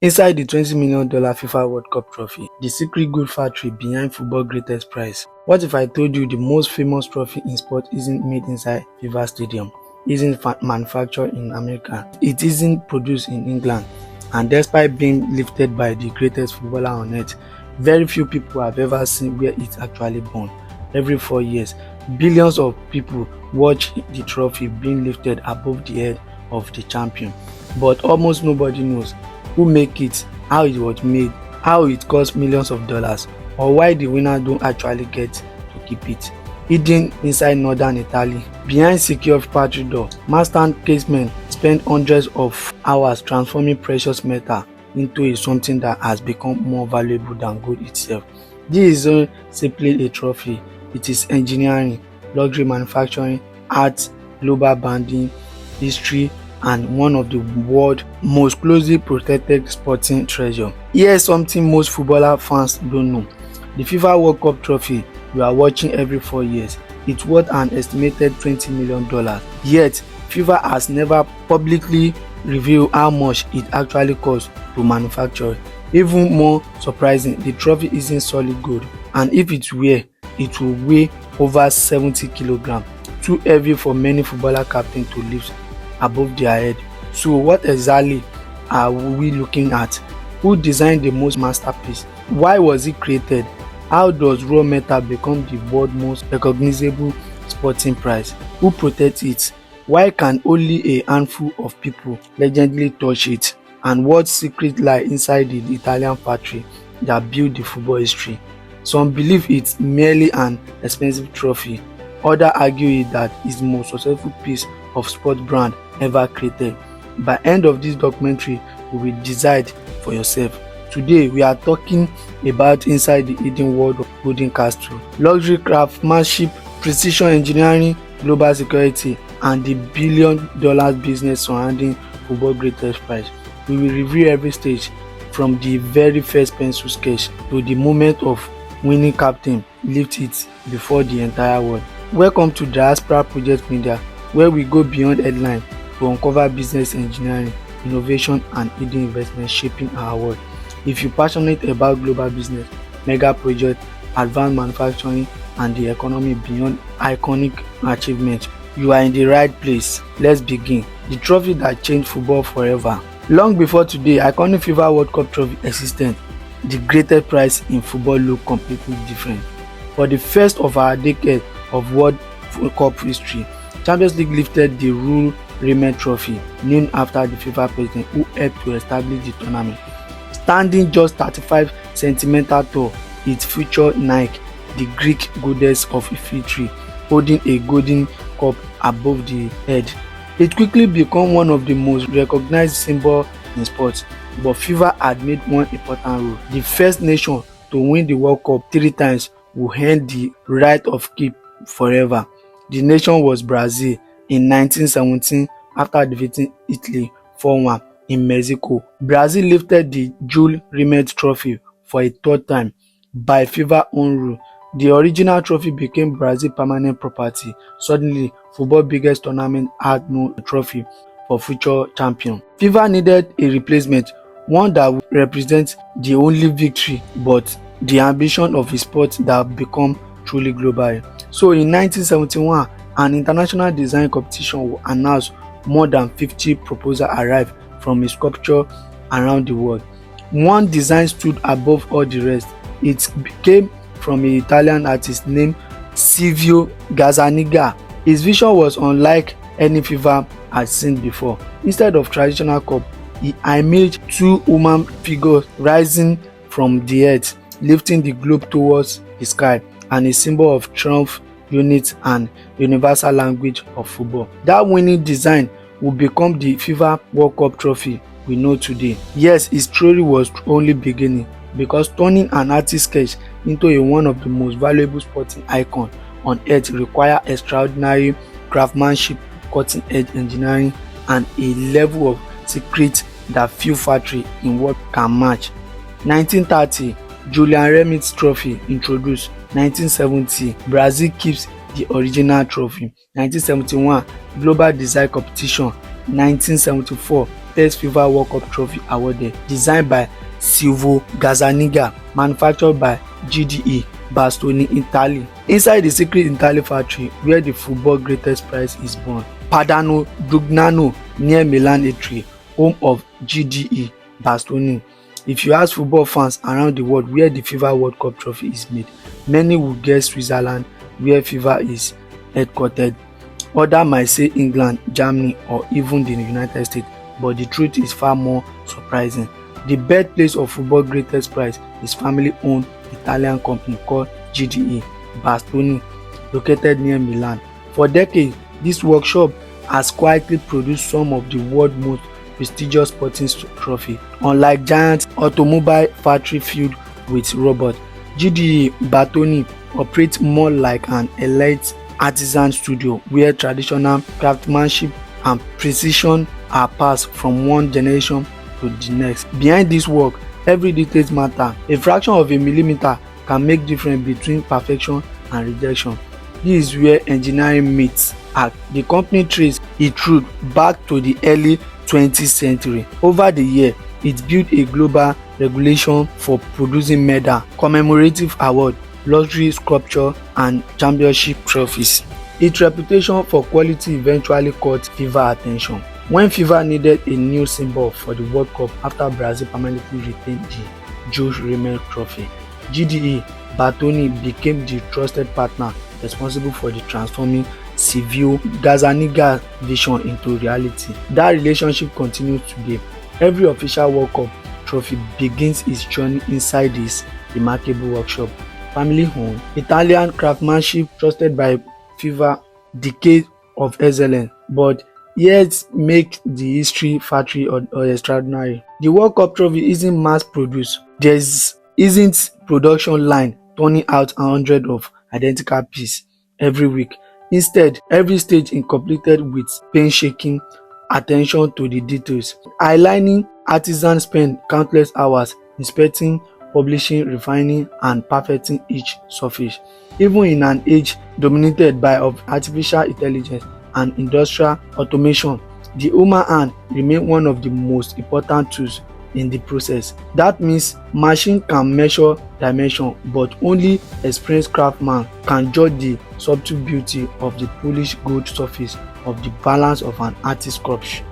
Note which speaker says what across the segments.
Speaker 1: Inside the $20 million FIFA World Cup Trophy, the secret good factory behind football's greatest prize. What if I told you the most famous trophy in sport isn't made inside FIFA Stadium, isn't manufactured in America, it isn't produced in England, and despite being lifted by the greatest footballer on earth, very few people have ever seen where it's actually born. Every 4 years, billions of people watch the trophy being lifted above the head of the champion, but almost nobody knows who make it, how it was made, how it cost millions of dollars, or why the winner don't actually get to keep it. Hidden inside northern Italy, behind secure factory doors, master casemen spend hundreds of hours transforming precious metal into something that has become more valuable than gold itself. This isn't simply a trophy, it is engineering, luxury manufacturing, art, global branding, history, and one of the world's most closely protected sporting treasures. Here's something most footballer fans don't know. The FIFA World Cup Trophy we are watching every 4 years, it's worth an estimated $20 million. Yet, FIFA has never publicly revealed how much it actually costs to manufacture. Even more surprising, the trophy isn't solid gold, and if it were, it will weigh over 70 kilograms, too heavy for many footballer captains to lift above their head. So what exactly are we looking at? Who designed the most masterpiece? Why was it created? How does raw metal become the world's most recognizable sporting prize? Who protects it? Why can only a handful of people legendly touch it? And what secrets lie inside the Italian factory that built the football history? Some believe it's merely an expensive trophy. Others argue that it's the most successful piece of sport brand ever created. By the end of this documentary, you will decide for yourself. Today, we are talking about inside the hidden world of golden castle, luxury craftsmanship, precision engineering, global security, and the billion-dollar business surrounding football's greatest prize. We will review every stage, from the very first pencil sketch to the moment of winning captain lift it before the entire world. Welcome to Diaspora Project Media, where we go beyond headlines to uncover business engineering, innovation, and hidden investment shaping our world. If you're passionate about global business, mega projects, advanced manufacturing, and the economy beyond iconic achievements, you are in the right place. Let's begin. The trophy that changed football forever. Long before today, iconic FIFA World Cup Trophy existed, the greatest prize in football looked completely different. For the first of our decade of World Cup history, Champions League lifted the Rule Remit Trophy, named after the FIFA president who helped to establish the tournament. Standing just 35 centimeters tall, it featured Nike, the Greek goddess of victory, holding a golden cup above the head. It quickly became one of the most recognized symbols in sports, but FIFA had made one important rule. The first nation to win the World Cup 3 times will earn the right of keep forever. The nation was Brazil in 1917 after defeating Italy 4-1 in Mexico. Brazil lifted the Jules Rimet Trophy for a 3rd time by FIFA own rule. The original trophy became Brazil's permanent property. Suddenly, football's biggest tournament had no trophy for future champion. FIFA needed a replacement, one that would represent the only victory but the ambition of a sport that become truly global. So in 1971, an international design competition was announced. More than 50 proposals arrived from a sculpture around the world. One design stood above all the rest. It came from an Italian artist named Silvio Gazzaniga. His vision was unlike any FIFA had seen before. Instead of traditional cup, he imaged 2 human figures rising from the earth, lifting the globe towards the sky, and a symbol of triumph, unity, and universal language of football. That winning design would become the FIFA World Cup Trophy we know today. Yes, his story was only beginning, because turning an artist sketch into one of the most valuable sporting icons on earth requires extraordinary craftsmanship, cutting-edge engineering, and a level of secret that few factories in world can match. 1930, Julian Remit's trophy introduced. 1970, Brazil keeps the original trophy. 1971, Global Design Competition. 1974, latest FIFA World Cup Trophy awarded, designed by Silvio Gazzaniga, manufactured by GDE Bertoni, Italy. Inside the secret Italy factory where the football greatest prize is born, Padano Dugnano near Milan, Italy, home of GDE Bertoni. If you ask football fans around the world where the FIFA World Cup Trophy is made, many will guess Switzerland, where FIFA is headquartered. Others might say England, Germany, or even the United States, but the truth is far more surprising. The birthplace of football greatest prize is family-owned Italian company called GDE Bertoni, located near Milan. For decades, this workshop has quietly produced some of the world's most prestigious sporting trophies. Unlike giant automobile factory filled with robots, GDE Bertoni operates more like an elite artisan studio where traditional craftsmanship and precision are passed from one generation to the next. Behind this work, every detail matters. A fraction of a millimeter can make difference between perfection and rejection. This is where engineering meets art. The company traces its root back to the early 20th century. Over the years, it built a global regulation for producing medal, commemorative award, luxury sculpture, and championship trophies. Its reputation for quality eventually caught FIFA attention. When FIFA needed a new symbol for the World Cup after Brazil permanently retained the Jules Rimet Trophy, GDE Bertoni became the trusted partner responsible for the transforming Silvio Gazzaniga's vision into reality. That relationship continues today. Every official World Cup trophy begins its journey inside this remarkable workshop. Family-owned, Italian craftsmanship trusted by FIFA, decades of excellence, but yet make the history factory or extraordinary. The World Cup trophy isn't mass-produced. There isn't production line turning out hundreds of identical pieces every week. Instead, every stage is completed with painstaking attention to the details. Eyelining, artisans spend countless hours inspecting, publishing, refining, and perfecting each surface. Even in an age dominated by artificial intelligence and industrial automation, the human hand remains one of the most important tools in the process. That means machine can measure dimension, but only experienced craftsman can judge the subtle beauty of the polished gold surface of the balance of an artist's sculpture.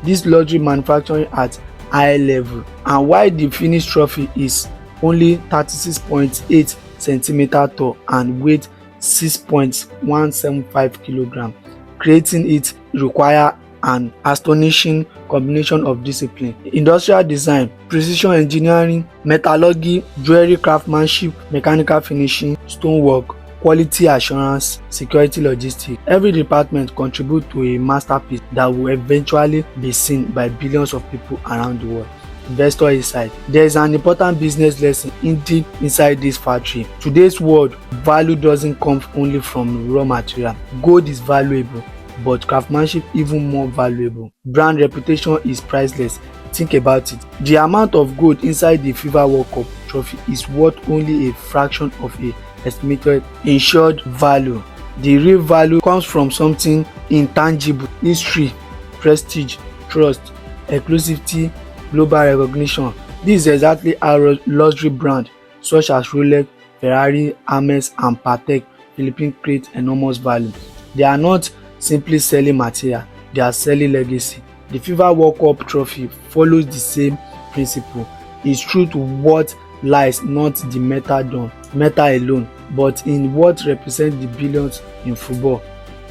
Speaker 1: This luxury manufacturing at high level, and while the finished trophy is only 36.8 cm tall and weighs 6.175 kg, creating it requires an astonishing combination of discipline: industrial design, precision engineering, metallurgy, jewelry craftsmanship, mechanical finishing, stonework, quality assurance, security, logistics. Every department contributes to a masterpiece that will eventually be seen by billions of people around the world. Investor insight: there is an important business lesson indeed inside this factory. Today's world, value doesn't come only from raw material. Gold is valuable, but craftsmanship even more valuable. Brand reputation is priceless. Think about it. The amount of gold inside the FIFA World Cup trophy is worth only a fraction of a estimated insured value. The real value comes from something intangible: history, prestige, trust, exclusivity, global recognition. This is exactly how luxury brands such as Rolex, Ferrari, Hermes, and Patek Philippe create enormous value. They are not simply selling material, they are selling legacy. The FIFA World Cup trophy follows the same principle. It's true to what lies not the metal alone, but in what represents the billions in football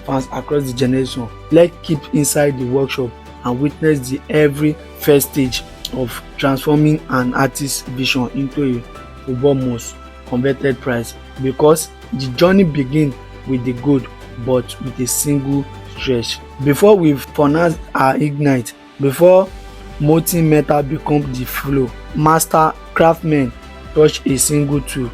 Speaker 1: fans across the generation. Let's keep inside the workshop and witness the every first stage of transforming an artist's vision into a football most converted prize, because the journey begins with the gold but with a single stretch. Before we furnace our ignite, before molten metal becomes the flow, master craftsmen touch a single tool.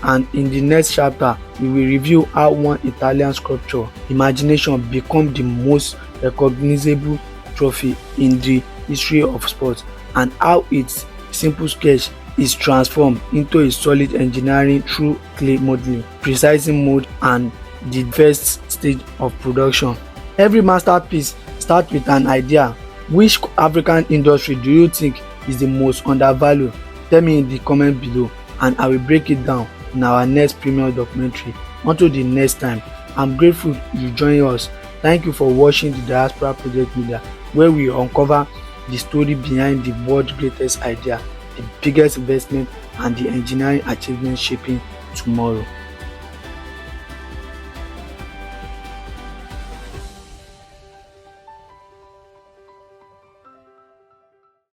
Speaker 1: And in the next chapter, we will review how one Italian sculpture imagination become the most recognizable trophy in the history of sports, and how its simple sketch is transformed into a solid engineering through clay modeling, precise mold, and the first stage of production. Every masterpiece starts with an idea, Which African industry do you think is the most undervalued? Tell me in the comment below and I will break it down in our next premium documentary. Until the next time, I'm grateful you join us. Thank you for watching the Diaspora Project Media, where we uncover the story behind the world's greatest idea, the biggest investment, and the engineering achievement shaping tomorrow.